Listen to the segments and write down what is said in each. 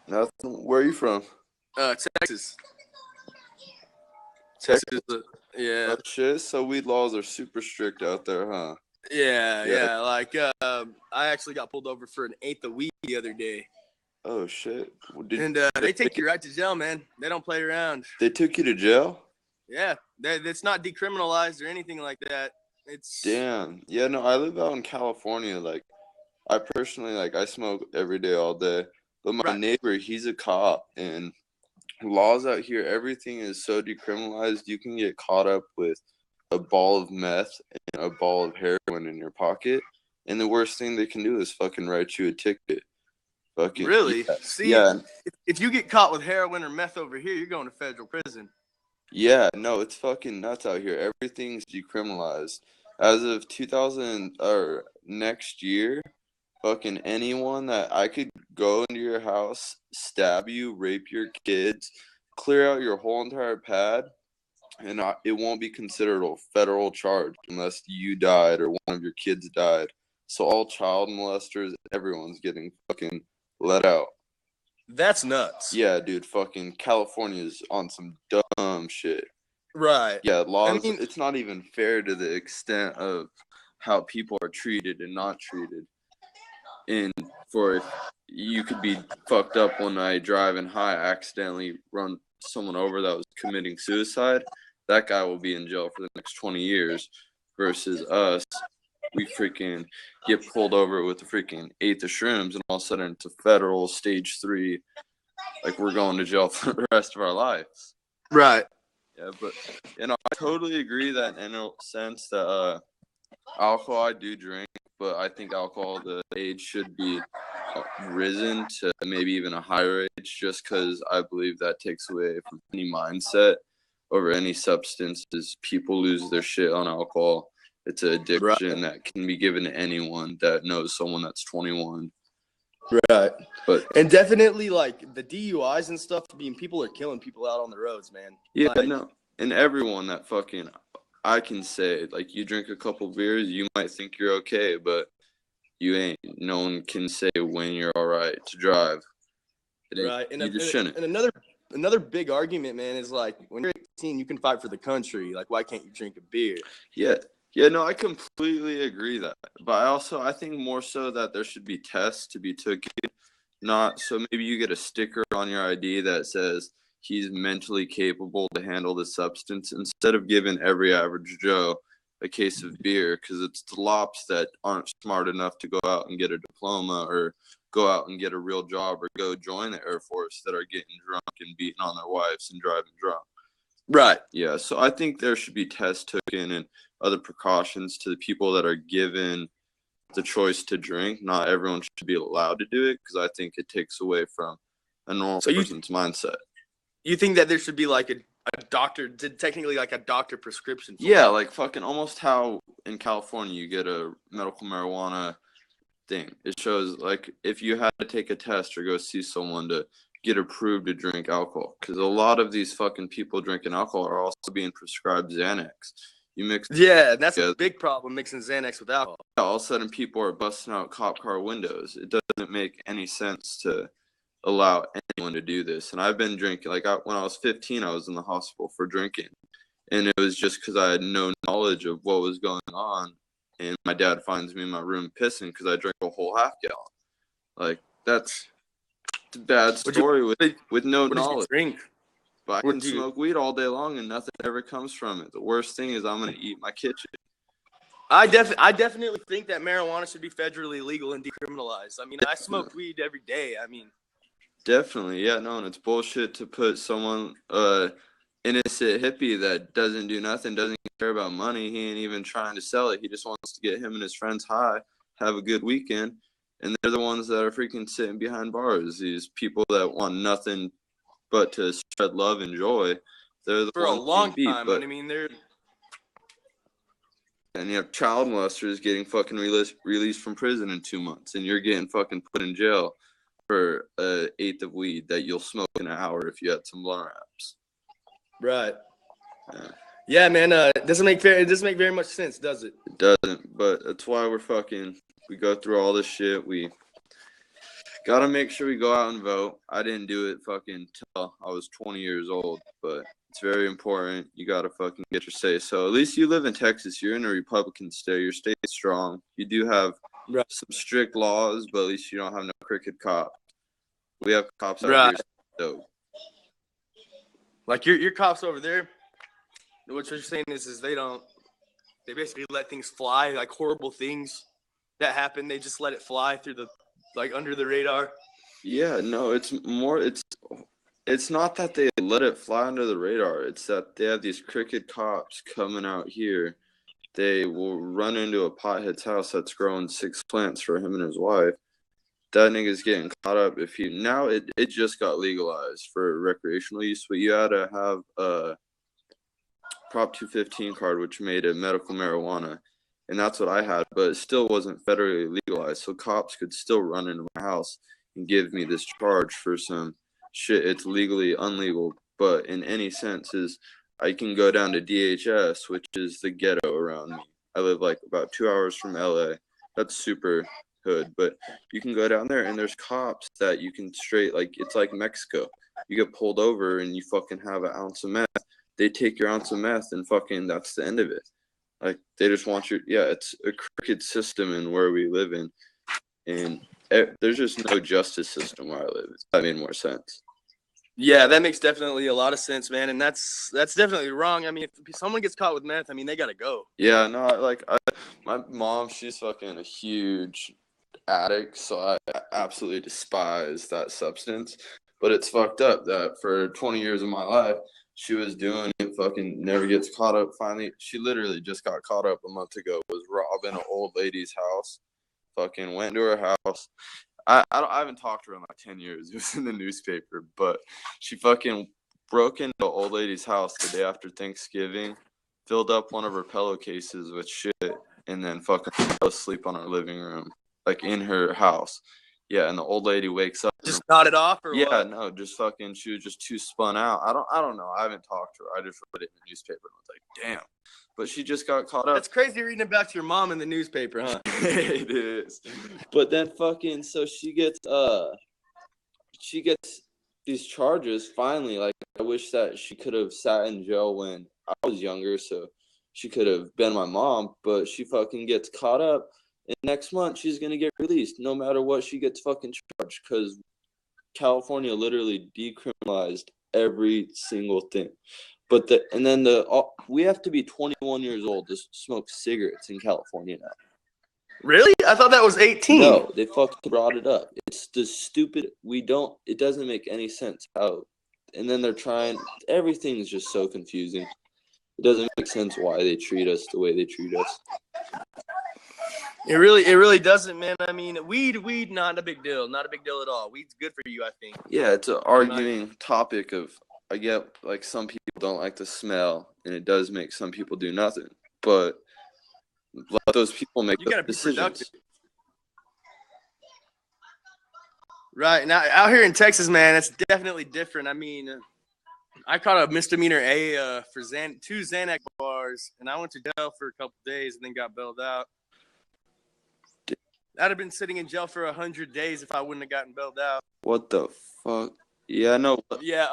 Nothing. Where are you from? Texas. Texas. Yeah. Oh shit. So weed laws are super strict out there, huh? Yeah. Like, I actually got pulled over for an eighth of weed the other day. Oh shit. And they take you right to jail, man. They don't play around. They took you to jail? Yeah. It's not decriminalized or anything like that. Damn. Yeah, no, I live out in California. Like, I personally, like, I smoke every day, all day. But my neighbor, he's a cop, and laws out here, everything is so decriminalized. You can get caught up with a ball of meth and a ball of heroin in your pocket, and the worst thing they can do is fucking write you a ticket. Fucking really? Yeah. See, yeah. If you get caught with heroin or meth over here, you're going to federal prison. Yeah, no, it's fucking nuts out here. Everything's decriminalized. As of 2000 or next year, fucking anyone that I could go into your house, stab you, rape your kids, clear out your whole entire pad, and it won't be considered a federal charge unless you died or one of your kids died. So all child molesters, everyone's getting fucking let out. That's nuts. Yeah, dude, fucking California's on some dumb shit. Right. Yeah, laws, it's not even fair to the extent of how people are treated and not treated. And for you could be fucked up one night driving high, accidentally run someone over that was committing suicide, that guy will be in jail for the next 20 years versus us. We freaking get pulled over with a freaking eighth of shrooms and all of a sudden it's a federal stage 3. Like, we're going to jail for the rest of our lives. Right. Yeah, but, I totally agree that in a sense that alcohol I do drink, but I think alcohol, the age should be risen to maybe even a higher age just because I believe that takes away from any mindset over any substances. People lose their shit on alcohol. It's an addiction that can be given to anyone that knows someone that's 21. Right. And definitely, like, the DUIs and stuff, people are killing people out on the roads, man. Yeah, no. And everyone that fucking, I can say, like, you drink a couple beers, you might think you're okay, but you ain't. No one can say when you're all right to drive. Right. You just shouldn't. And another big argument, man, is, like, when you're 18, you can fight for the country. Like, why can't you drink a beer? Yeah, no, I completely agree that. But I think more so that there should be tests to be taken. Not so maybe you get a sticker on your ID that says he's mentally capable to handle the substance instead of giving every average Joe a case of beer because it's the lops that aren't smart enough to go out and get a diploma or go out and get a real job or go join the Air Force that are getting drunk and beating on their wives and driving drunk. Right. Yeah, so I think there should be tests taken and other precautions to the people that are given the choice to drink. Not everyone should be allowed to do it because I think it takes away from a normal person's mindset. You think that there should be like a doctor, technically like a doctor prescription for it? Like fucking almost how in California you get a medical marijuana thing. It shows like if you had to take a test or go see someone to get approved to drink alcohol because a lot of these fucking people drinking alcohol are also being prescribed Xanax. You mix that's a big problem, mixing Xanax with alcohol. All of a sudden people are busting out cop car windows. It doesn't make any sense to allow anyone to do this. And I've been drinking, like when I was 15, I was in the hospital for drinking. And it was just because I had no knowledge of what was going on. And my dad finds me in my room pissing because I drank a whole half gallon. Like, that's a bad story with no knowledge. Drink? But I can smoke weed all day long and nothing ever comes from it. The worst thing is I'm going to eat my kitchen. I definitely think that marijuana should be federally legal and decriminalized. I mean, I smoke weed every day. I mean, definitely, yeah, no, and it's bullshit to put someone, innocent hippie that doesn't do nothing, doesn't care about money. He ain't even trying to sell it. He just wants to get him and his friends high, have a good weekend, and they're the ones that are freaking sitting behind bars. These people that want nothing but to spread love and joy. They're the for a long time. But, I mean, they're. And you have child molesters getting fucking released from prison in 2 months, and you're getting fucking put in jail for an eighth of weed that you'll smoke in an hour if you had some blunt wraps. Right. Yeah, man. It doesn't make very much sense, does it? It doesn't, but that's why we go through all this shit. We Gotta make sure we go out and vote. I didn't do it fucking till I was 20 years old, but it's very important. You gotta fucking get your say. So at least you live in Texas. You're in a Republican state. Your state's strong. You do have some strict laws, but at least you don't have no crooked cops. We have cops out here. So. Like your cops over there, what you're saying is they basically let things fly, like horrible things that happen. They just let it fly through under the radar. Yeah, no, it's not that they let it fly under the radar. It's that they have these crooked cops coming out here. They will run into a pothead's house that's growing 6 plants for him and his wife. That nigga's getting caught up if he now it just got legalized for recreational use, but you had to have a Prop 215 card, which made it medical marijuana. And that's what I had, but it still wasn't federally legalized. So cops could still run into my house and give me this charge for some shit. It's legally unlegal, but in any sense is I can go down to DHS, which is the ghetto around me. I live like about 2 hours from LA. That's super hood, but you can go down there and there's cops that you can straight, like, it's like Mexico. You get pulled over and you fucking have an ounce of meth. They take your ounce of meth and fucking that's the end of it. Like, they just want you. Yeah, it's a crooked system in where we live in. And there's just no justice system where I live. That made more sense. Yeah, that makes definitely a lot of sense, man. And that's definitely wrong. I mean, if someone gets caught with meth, I mean, they got to go. Yeah, no, my mom, she's fucking a huge addict. So I absolutely despise that substance. But it's fucked up that for 20 years of my life, she was doing it, fucking never gets caught up. Finally, she literally just got caught up a month ago, was robbing an old lady's house. Fucking went to her house. I haven't talked to her in like 10 years. It was in the newspaper, but she fucking broke into an old lady's house the day after Thanksgiving, filled up one of her pillowcases with shit, and then fucking fell asleep on her living room, like in her house. Yeah, and the old lady wakes up. Just nodded off, or yeah, what? No, just fucking. She was just too spun out. I don't know. I haven't talked to her. I just read it in the newspaper and was like, damn. But she just got caught up. That's crazy reading about your mom in the newspaper, huh? It is. But then fucking, so she gets these charges finally. Like, I wish that she could have sat in jail when I was younger, so she could have been my mom. But she fucking gets caught up. And next month, she's going to get released no matter what she gets fucking charged because California literally decriminalized every single thing. But we have to be 21 years old to smoke cigarettes in California now. Really? I thought that was 18. No, they fucking brought it up. It's the stupid. It doesn't make any sense how. And then they're trying. Everything's just so confusing. It doesn't make sense why they treat us the way they treat us. It really doesn't, man. I mean, weed, not a big deal. Not a big deal at all. Weed's good for you, I think. Yeah, it's an arguing topic of, I get, like, some people don't like the smell, and it does make some people do nothing. But let those people make the decisions. Right. Now, out here in Texas, man, it's definitely different. I mean, I caught a misdemeanor A for 2 Xanax bars, and I went to jail for a couple days and then got bailed out. I'd have been sitting in jail for 100 days if I wouldn't have gotten bailed out. What the fuck? Yeah, I know. Yeah,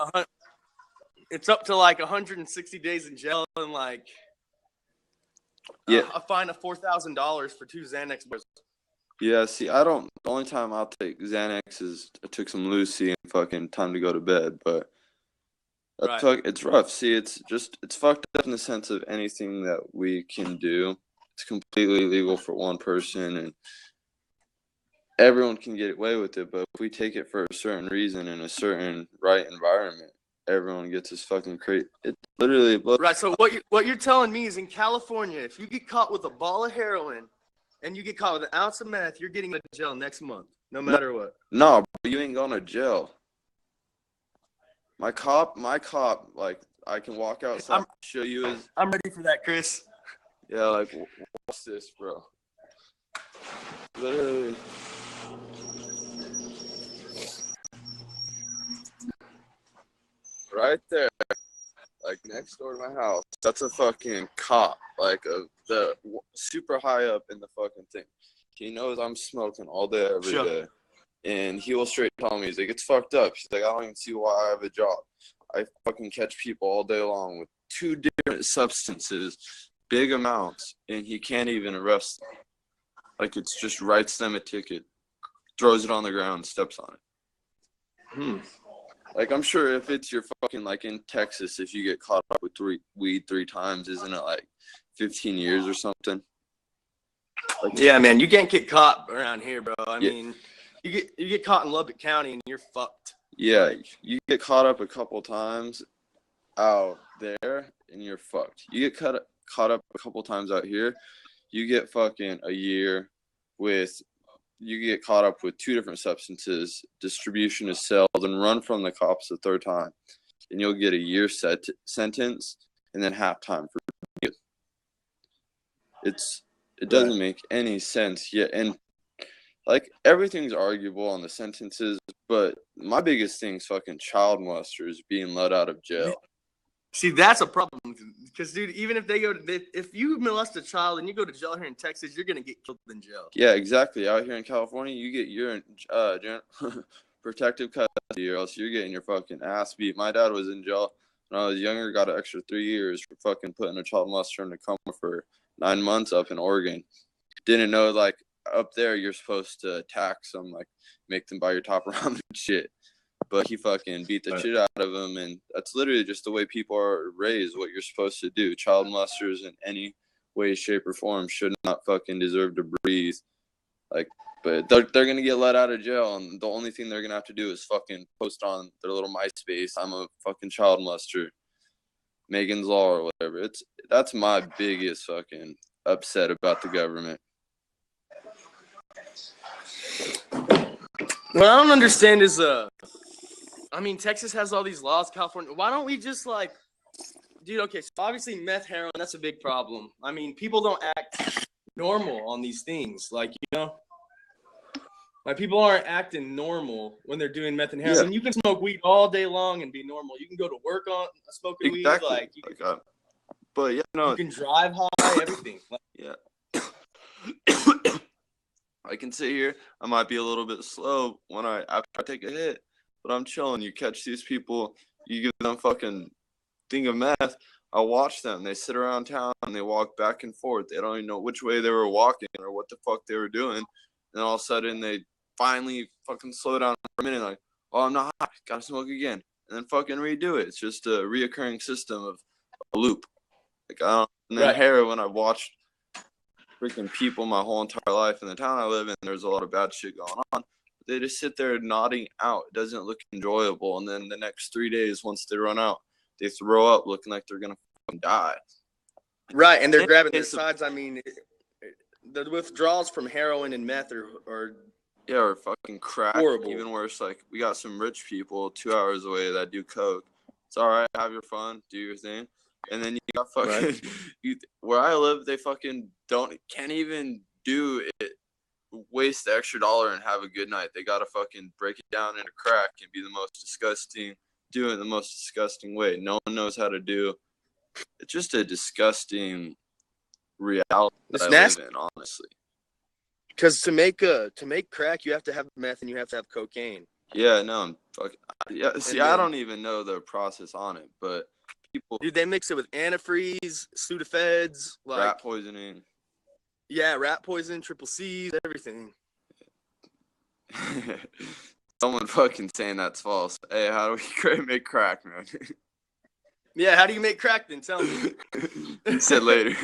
it's up to like 160 days in jail and like a fine of $4,000 for 2 Xanax bars. Yeah, see, the only time I'll take Xanax is I took some Lucy and fucking time to go to bed, but it's rough. See, it's fucked up in the sense of anything that we can do. It's completely legal for one person and everyone can get away with it, but if we take it for a certain reason in a certain right environment, everyone gets this fucking crazy. It literally blows. Right. So what you're telling me is in California, if you get caught with a ball of heroin and you get caught with an ounce of meth, you're getting to jail next month, no matter what. No, bro, you ain't going to jail. My cop, like, I can walk outside and show you his. I'm ready for that, Chris. Yeah, like, what's this, bro? Literally. Right there, like next door to my house, that's a fucking cop, like the super high up in the fucking thing. He knows I'm smoking all day, every day. And he will straight tell me, he's like, it's fucked up. He's like, I don't even see why I have a job. I fucking catch people all day long with 2 different substances, big amounts, and he can't even arrest them. Like, it's just writes them a ticket, throws it on the ground, steps on it. Like, I'm sure if it's your fucking, like, in Texas, if you get caught up with weed 3 times, isn't it like 15 years or something? Like, yeah, man, you can't get caught around here, bro. I mean, you get caught in Lubbock County and you're fucked. Yeah, you get caught up a couple times out there and you're fucked. You get caught up a couple times out here, you get fucking a year with, you get caught up with 2 different substances, distribution of sales, and run from the cops the 3rd time. And you'll get a year sentence and then half time for you. It doesn't make any sense yet. And like, everything's arguable on the sentences, but my biggest thing is fucking child molesters being let out of jail. See, that's a problem. Because, dude, even if if you molest a child and you go to jail here in Texas, you're going to get killed in jail. Yeah, exactly. Out here in California, you get your protective custody, or else you're getting your fucking ass beat. My dad was in jail when I was younger, got an extra 3 years for fucking putting a child molester in a coma for 9 months up in Oregon. Didn't know, like, up there you're supposed to tax them, like, make them buy your top ramen and shit. But he fucking beat the shit out of him, and that's literally just the way people are raised, what you're supposed to do. Child molesters in any way, shape, or form should not fucking deserve to breathe. Like, but they're going to get let out of jail, and the only thing they're going to have to do is fucking post on their little MySpace, I'm a fucking child molester, Megan's Law or whatever. That's my biggest fucking upset about the government. What I don't understand is, I mean, Texas has all these laws, California. Why don't we just, like, dude, okay, so obviously meth, heroin, that's a big problem. I mean, people don't act normal on these things. Like, you know, like, people aren't acting normal when they're doing meth and heroin. Yeah. You can smoke weed all day long and be normal. You can go to work on smoking weed. Like, but yeah, no. You can drive high, everything. Yeah. I can sit here. I might be a little bit slow after I take a hit, but I'm chilling. You catch these people, you give them fucking thing of meth. I watch them. They sit around town and they walk back and forth. They don't even know which way they were walking or what the fuck they were doing. And then all of a sudden they finally fucking slow down for a minute. Like, oh, I'm not high. Gotta smoke again. And then fucking redo it. It's just a reoccurring system of a loop. Like, and then heroin, I watched freaking people my whole entire life in the town I live in. There's a lot of bad shit going on. They just sit there nodding out. It doesn't look enjoyable. And then the next 3 days, once they run out, they throw up looking like they're gonna fucking die. Right, and they're grabbing their sides. I mean, the withdrawals from heroin and meth are fucking crack. Horrible. Even worse, like, we got some rich people 2 hours away that do coke. It's all right, have your fun, do your thing. And then you got fucking where I live, they fucking can't even do it. Waste the extra dollar and have a good night. They gotta fucking break it down into crack and be the most disgusting. Do it the most disgusting way. No one knows how to do. It's just a disgusting reality that I live in, honestly. Because to make crack, you have to have meth and you have to have cocaine. Yeah, no, I'm fucking. Yeah, see, I don't even know the process on it, but people. Dude, they mix it with antifreeze, Sudafeds, like rat poisoning. Yeah, rat poison, triple C's, everything. Someone fucking saying that's false. Hey, how do we make crack, man? Yeah, how do you make crack then? Tell me. Said later.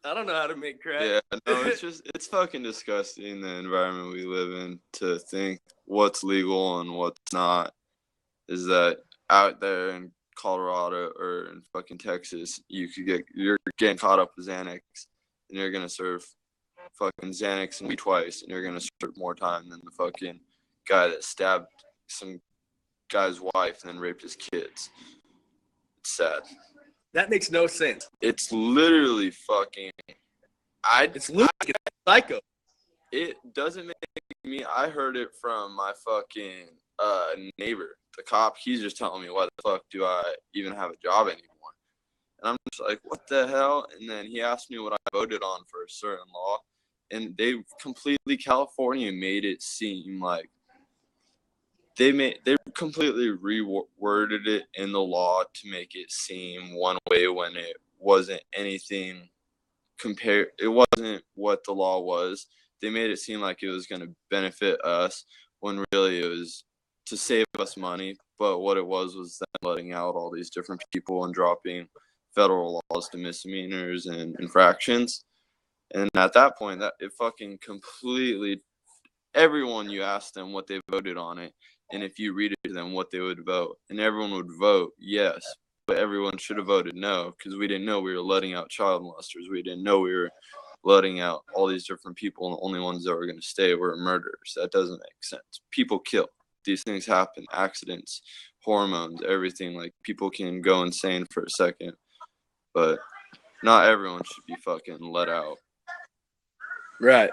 I don't know how to make crack. Yeah, no, it's fucking disgusting, the environment we live in, to think what's legal and what's not. Is that out there in Colorado or in fucking Texas, you're getting caught up with Xanax, and you're gonna serve fucking Xanax and weed twice, and you're gonna serve more time than the fucking guy that stabbed some guy's wife and then raped his kids. It's sad. That makes no sense. It's literally fucking. It's psycho. It doesn't make me. I heard it from my fucking neighbor, the cop. He's just telling me, why the fuck do I even have a job anymore? And I'm just like, what the hell? And then he asked me what I voted on for a certain law. and California made it seem like they completely reworded it in the law to make it seem one way when it wasn't anything it wasn't what the law was. They made it seem like it was going to benefit us when really it was to save us money. But what it was them letting out all these different people and dropping federal laws to misdemeanors and infractions. And at that point, that it fucking completely, everyone, you ask them what they voted on it, and if you read it to them what they would vote, and everyone would vote yes, but everyone should have voted no, because we didn't know we were letting out child molesters. We didn't know we were letting out all these different people, and the only ones that were going to stay were murderers. That doesn't make sense. People kill. These things happen. Accidents, hormones, everything. Like, people can go insane for a second, but not everyone should be fucking let out. Right.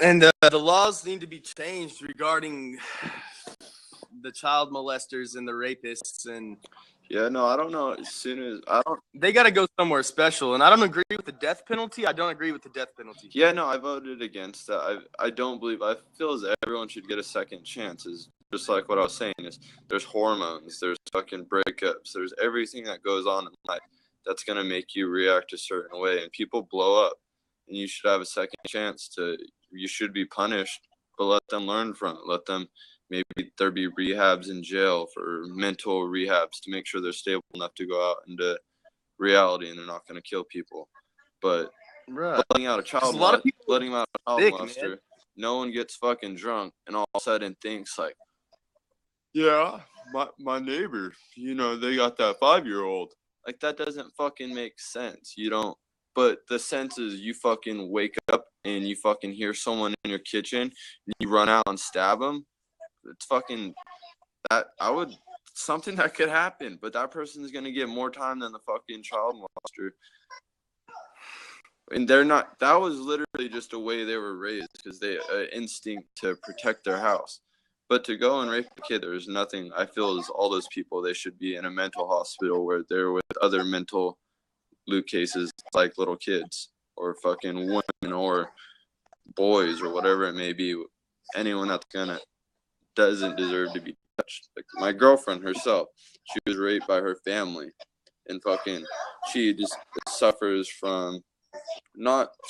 And the laws need to be changed regarding the child molesters and the rapists, and yeah, no, I don't know. As soon as they got to go somewhere special. And I don't agree with the death penalty. I don't agree with the death penalty. Yeah, no, I voted against that. I don't believe. I feel as everyone should get a second chance. Is just like what I was saying. Is there's hormones, there's fucking breakups, there's everything that goes on in life that's gonna make you react a certain way, and people blow up, and you should have a second chance to. You should be punished, but let them learn from it. Let them, maybe there be rehabs in jail for mental rehabs to make sure they're stable enough to go out into reality and they're not going to kill people. But letting out a child molester, no one gets fucking drunk and all of a sudden thinks like, yeah, my neighbor, they got that 5-year-old. Like, that doesn't fucking make sense. You don't. But the sense is you fucking wake up and you fucking hear someone in your kitchen and you run out and stab them. It's fucking something that could happen, but that person is going to get more time than the fucking child molester. And that was literally just a way they were raised because they instinct to protect their house. But to go and rape a kid, there's nothing, I feel, is all those people, they should be in a mental hospital where they're with other mental loot cases like little kids or fucking women or boys or whatever it may be. Anyone that's doesn't deserve to be touched. Like my girlfriend herself, she was raped by her family, and fucking she just suffers from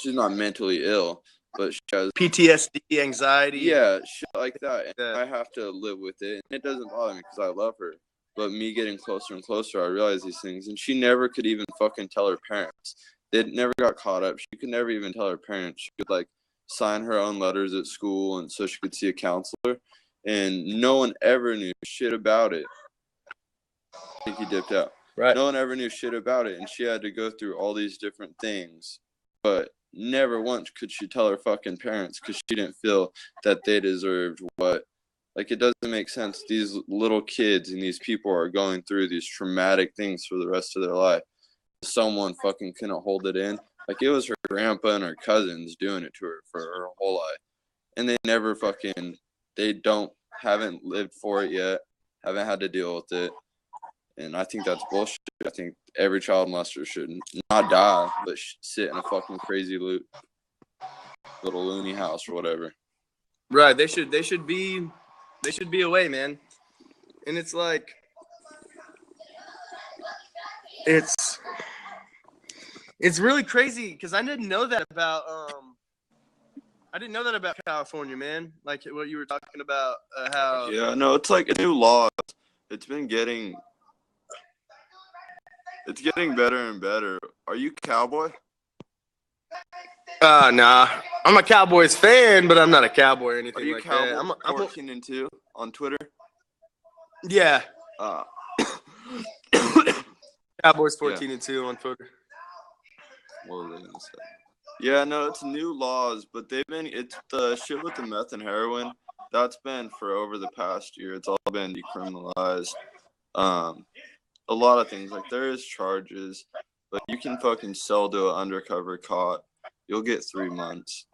she's not mentally ill, but she has PTSD, anxiety. Yeah, shit like that. And I have to live with it. And it doesn't bother me because I love her. But me getting closer and closer, I realize these things. And she never could even fucking tell her parents. They never got caught up. She could never even tell her parents. She could, like, sign her own letters at school and so she could see a counselor. And no one ever knew shit about it. I think he dipped out. Right. No one ever knew shit about it. And she had to go through all these different things. But never once could she tell her fucking parents because she didn't feel that they deserved what. Like, it doesn't make sense. These little kids and these people are going through these traumatic things for the rest of their life. Someone fucking couldn't hold it in. Like, it was her grandpa and her cousins doing it to her for her whole life. And they never fucking, haven't lived for it yet, haven't had to deal with it. And I think that's bullshit. I think every child molester should not die, but sit in a fucking crazy little loony house or whatever. Right. They should be away, man. And it's like, it's really crazy because I didn't know that about California, man. Like what you were talking about, how. Yeah, no, it's like a new law. It's getting better and better. Are you Cowboy? Nah. I'm a Cowboys fan, but I'm not a Cowboy or anything like Cowboy that. I'm 14-2 on Twitter. Yeah. Cowboys 14-2 on Twitter. What was I gonna say? Yeah, no, it's new laws, but it's the shit with the meth and heroin. That's been for over the past year. It's all been decriminalized. A lot of things, like there is charges, but you can fucking sell to an undercover cop. You'll get 3 months.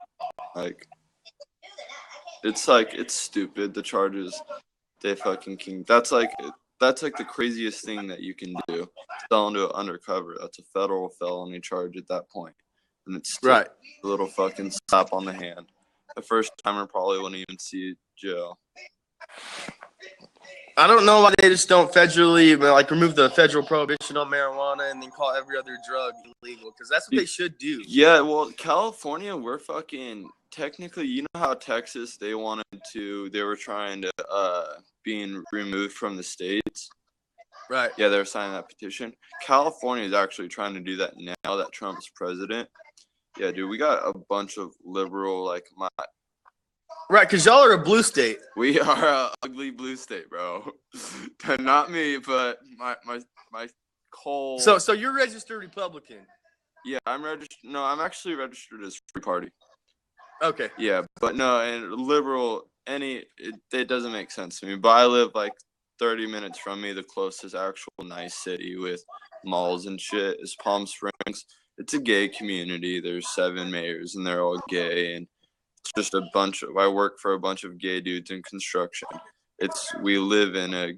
Like, it's stupid. The charges they fucking can. That's like the craziest thing that you can do. Selling to an undercover. That's a federal felony charge at that point. and it's still Right. a little fucking slap on the hand. The first timer probably wouldn't even see jail. I don't know why they just don't federally like remove the federal prohibition on marijuana and then call every other drug illegal, because that's what they should do. Yeah, well, California, we're fucking technically. You know how Texas they were trying to being removed from the states. Right. Yeah, they're signing that petition. California is actually trying to do that now that Trump's president. Yeah, dude, we got a bunch of liberal Right, because y'all are a blue state. we are a ugly blue state, bro. Not me, but my whole. So you're registered Republican. Yeah, I'm registered. No, I'm actually registered as Free Party. Okay. Yeah, but no, and liberal. It doesn't make sense to me. But I live like 30 minutes from me. The closest actual nice city with malls and shit is Palm Springs. It's a gay community. There's 7 mayors, and they're all gay, and it's just a bunch of. I work for a bunch of gay dudes in construction. We live in a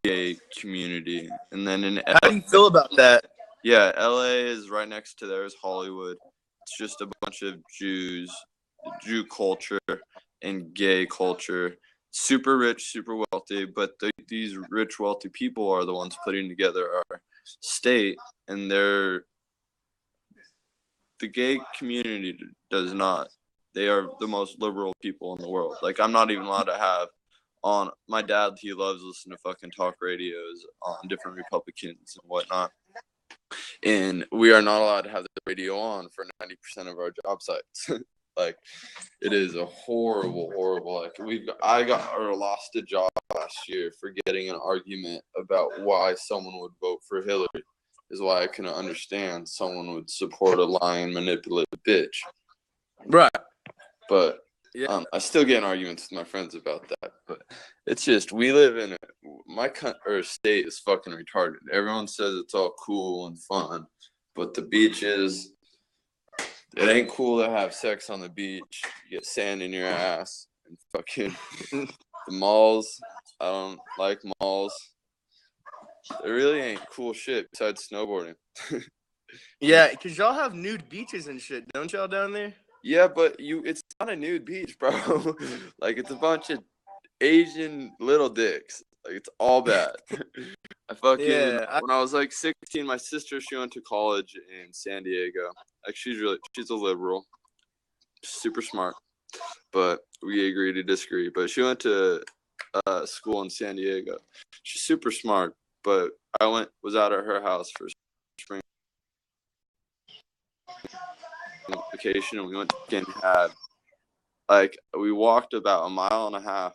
gay community, and then in How do you feel about that? yeah, LA is right next to there is Hollywood. It's just a bunch of Jew culture and gay culture. Super rich, super wealthy, but these rich, wealthy people are the ones putting together our state, and the gay community does not. They are the most liberal people in the world. Like, I'm not even allowed to have on my dad. He loves listening to fucking talk radios on different Republicans and whatnot. And we are not allowed to have the radio on for 90% of our job sites. Like, it is a horrible. Like, I lost a job last year for getting an argument about why someone would vote for Hillary. Is why I couldn't understand someone would support a lying, manipulative bitch. Right. But Yeah. I still get in arguments with my friends about that. But it's just we live in my state is fucking retarded. Everyone says it's all cool and fun, but the beaches, it ain't cool to have sex on the beach. You get sand in your ass and fucking the malls. I don't like malls. It really ain't cool shit besides snowboarding. Yeah, because y'all have nude beaches and shit, don't y'all, down there? Yeah, but it's not a nude beach, bro. Like, it's a bunch of Asian little dicks. Like, it's all bad. When I was like 16, my sister, she went to college in San Diego. Like, she's a liberal, super smart, but we agree to disagree. But she went to school in San Diego. She's super smart, but I was out at her house for spring vacation, and we went to Skinhead. Like, we walked about 1.5 miles